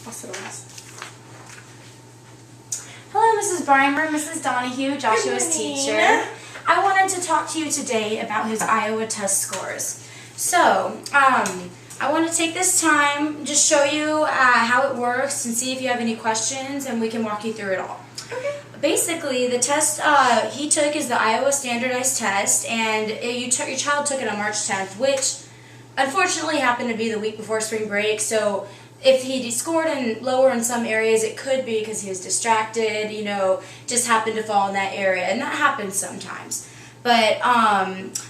Awesome. Hello, Mrs. Breimer, Mrs. Donahue, Joshua's teacher. I wanted to talk to you today about his Iowa test scores. So, I want to take this time, just show you how it works and see if you have any questions, and we can walk you through it all. Okay. Basically, the test he took is the Iowa Standardized Test, and your child took it on March 10th, which unfortunately happened to be the week before spring break. So if he scored lower in some areas, it could be because he was distracted, just happened to fall in that area, and that happens sometimes. But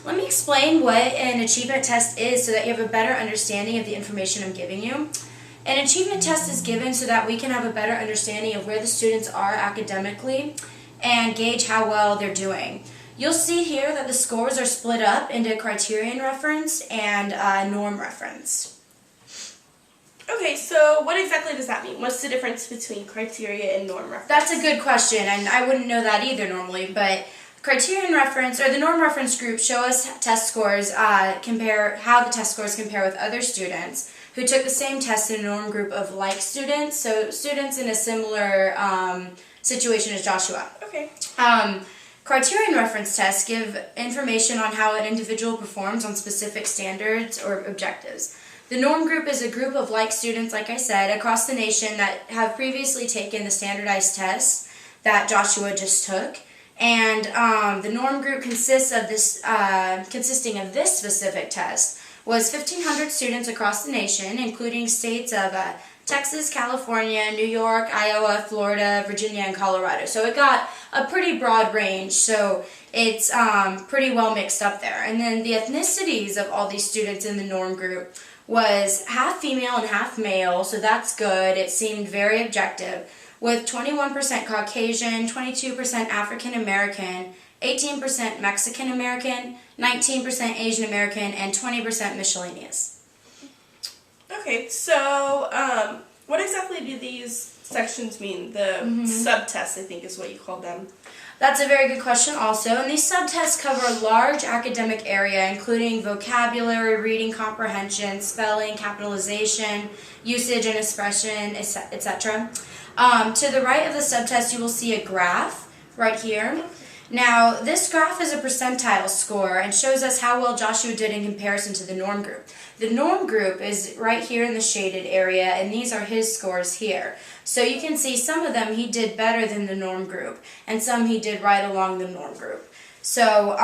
let me explain what an achievement test is so that you have a better understanding of the information I'm giving you. An achievement test is given so that we can have a better understanding of where the students are academically and gauge how well they're doing. You'll see here that the scores are split up into criterion reference and norm reference. Okay, so what exactly does that mean? What's the difference between criteria and norm reference? That's a good question, and I wouldn't know that either normally, but criterion reference or the norm reference group show us test scores, compare how the test scores compare with other students who took the same test in a norm group of like students, so students in a similar situation as Joshua. Okay. Criterion reference tests give information on how an individual performs on specific standards or objectives. The norm group is a group of like students, like I said, across the nation that have previously taken the standardized tests that Joshua just took. And the norm group consists of this, consisting of this specific test was 1,500 students across the nation, including states of Texas, California, New York, Iowa, Florida, Virginia, and Colorado. So it got a pretty broad range, so it's pretty well mixed up there. And then the ethnicities of all these students in the norm group was half female and half male, so that's good. It seemed very objective, with 21% Caucasian, 22% African American, 18% Mexican American, 19% Asian American, and 20% miscellaneous. Okay, so what exactly do these sections mean? The subtests, I think is what you call them. That's a very good question also, and these subtests cover a large academic area, including vocabulary, reading comprehension, spelling, capitalization, usage and expression, etc. To the right of the subtest, you will see a graph right here. Now, this graph is a percentile score and shows us how well Joshua did in comparison to the norm group. The norm group is right here in the shaded area, and these are his scores here. So you can see some of them he did better than the norm group, and some he did right along the norm group. So,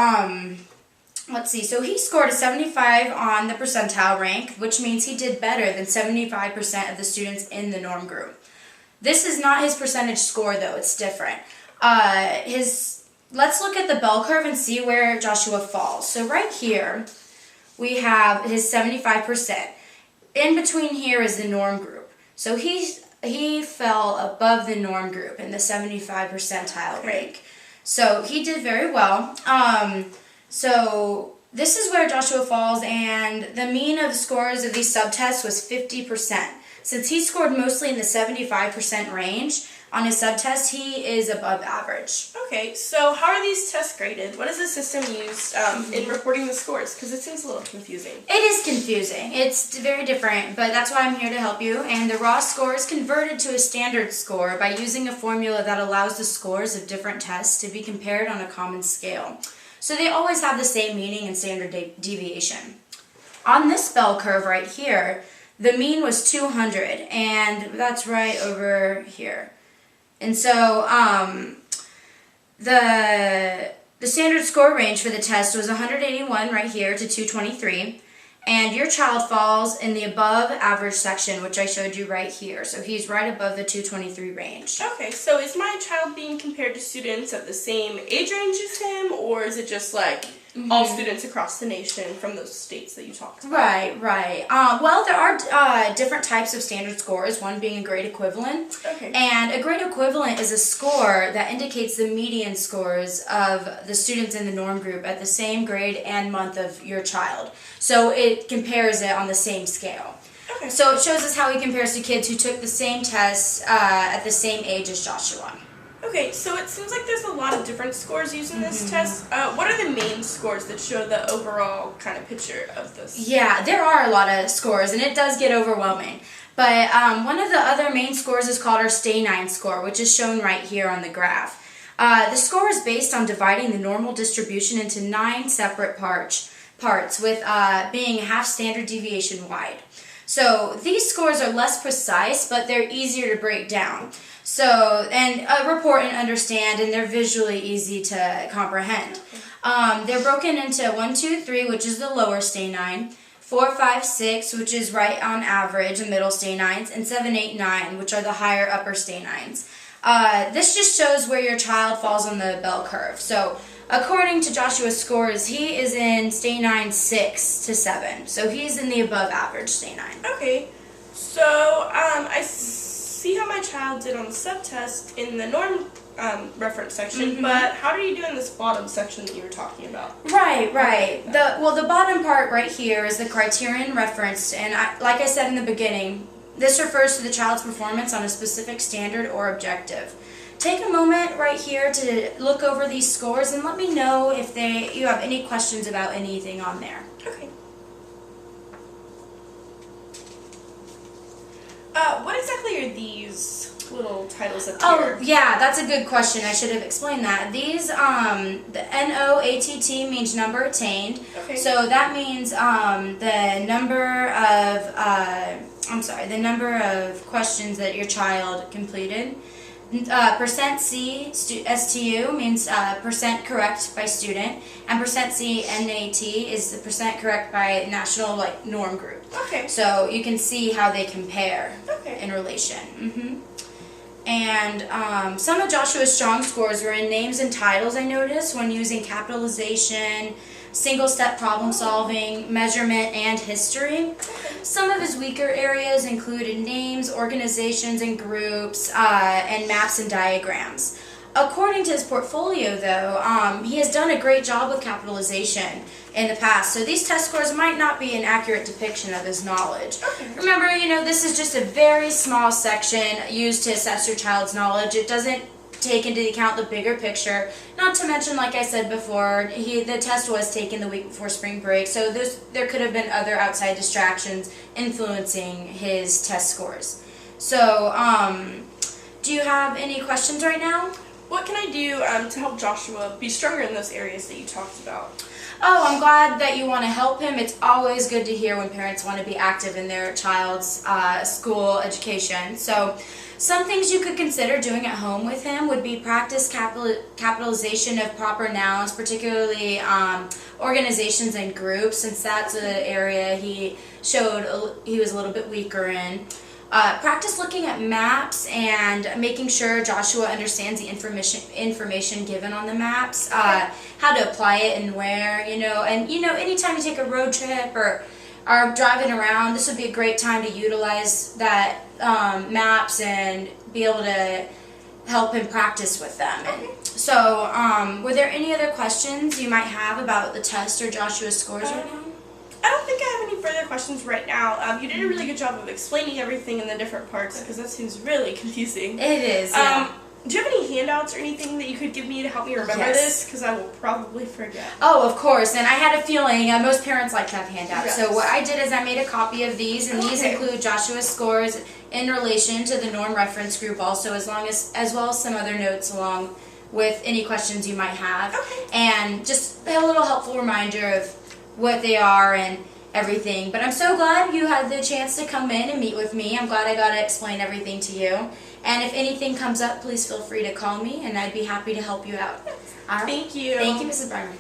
let's see. So he scored a 75 on the percentile rank, which means he did better than 75% of the students in the norm group. This is not his percentage score, though. It's different. Let's look at the bell curve and see where Joshua falls. So right here, we have his 75%. In between here is the norm group. So he fell above the norm group in the 75 percentile rank. So he did very well. So this is where Joshua falls, and the mean of scores of these subtests was 50%. Since he scored mostly in the 75% range on his subtest, he is above average. Okay, so how are these tests graded? What is the system used in reporting the scores? Because it seems a little confusing. It is confusing. It's very different, but that's why I'm here to help you. And the raw score is converted to a standard score by using a formula that allows the scores of different tests to be compared on a common scale. So they always have the same meaning and standard deviation. On this bell curve right here, the mean was 200, and that's right over here. And so the standard score range for the test was 181 right here to 223, and your child falls in the above average section, which I showed you right here. So he's right above the 223 range. Okay, so is my child being compared to students of the same age range as him, or is it just like all students across the nation from those states that you talked about? Right. Well, there are different types of standard scores, one being a grade equivalent. Okay. And a grade equivalent is a score that indicates the median scores of the students in the norm group at the same grade and month of your child. So it compares it on the same scale. Okay. So it shows us how he compares to kids who took the same tests at the same age as Joshua. Okay, so it seems like there's a lot of different scores used in this test. What are the main scores that show the overall kind of picture of this? Yeah, there are a lot of scores, and it does get overwhelming. But one of the other main scores is called our Stanine score, which is shown right here on the graph. The score is based on dividing the normal distribution into 9 separate parts, with being half standard deviation wide. So these scores are less precise, but they're easier to break down. So, and report and understand, and they're visually easy to comprehend. They're broken into 1, 2, 3, which is the lower Stanine, 4, 5, 6, which is right on average, the middle Stanines, and 7, 8, 9, which are the higher upper Stanines. This just shows where your child falls on the bell curve. So, according to Joshua's scores, he is in Stanine 6 to 7. So he's in the above average Stanine. Okay, so I see how my child did on the subtest in the norm reference section, but how did he do in this bottom section that you were talking about? Right. The bottom part right here is the criterion referenced, and like I said in the beginning, this refers to the child's performance on a specific standard or objective. Take a moment right here to look over these scores and let me know if you have any questions about anything on there. Okay. What exactly are these little titles up here? Oh, yeah, that's a good question. I should have explained that. These, the NOATT means number attained. Okay. So that means the number of questions that your child completed. Percent C STU means percent correct by student, and percent C NAT is the percent correct by national norm group. Okay. So you can see how they compare in relation. And some of Joshua's strong scores were in names and titles, I noticed, when using capitalization, single-step problem solving, measurement, and history. Some of his weaker areas included names, organizations, and groups, and maps and diagrams. According to his portfolio, though, he has done a great job with capitalization in the past, so these test scores might not be an accurate depiction of his knowledge. Remember, this is just a very small section used to assess your child's knowledge. It doesn't take into account the bigger picture. Not to mention, like I said before, the test was taken the week before spring break, so there could have been other outside distractions influencing his test scores. So, do you have any questions right now? What can I do to help Joshua be stronger in those areas that you talked about? Oh, I'm glad that you want to help him. It's always good to hear when parents want to be active in their child's school education. So, some things you could consider doing at home with him would be practice capitalization of proper nouns, particularly organizations and groups, since that's an area he was a little bit weaker in. Practice looking at maps and making sure Joshua understands the information given on the maps, how to apply it and where, and anytime you take a road trip or are driving around, this would be a great time to utilize that maps and be able to help him practice with them. So, were there any other questions you might have about the test or Joshua's scores right now? I don't think I have any further questions right now. You did a really good job of explaining everything in the different parts, because that seems really confusing. It is, yeah. Do you have any handouts or anything that you could give me to help me remember this? Because I will probably forget. Oh, of course. And I had a feling most parents like to have handouts. Yes. So what I did is I made a copy of these, and these include Joshua's scores in relation to the norm reference group also, as well as some other notes along with any questions you might have. And just a little helpful reminder of what they are and everything. But I'm so glad you had the chance to come in and meet with me. I'm glad I got to explain everything to you. And if anything comes up, please feel free to call me, and I'd be happy to help you out. Thank you. Thank you, Mrs. Barner.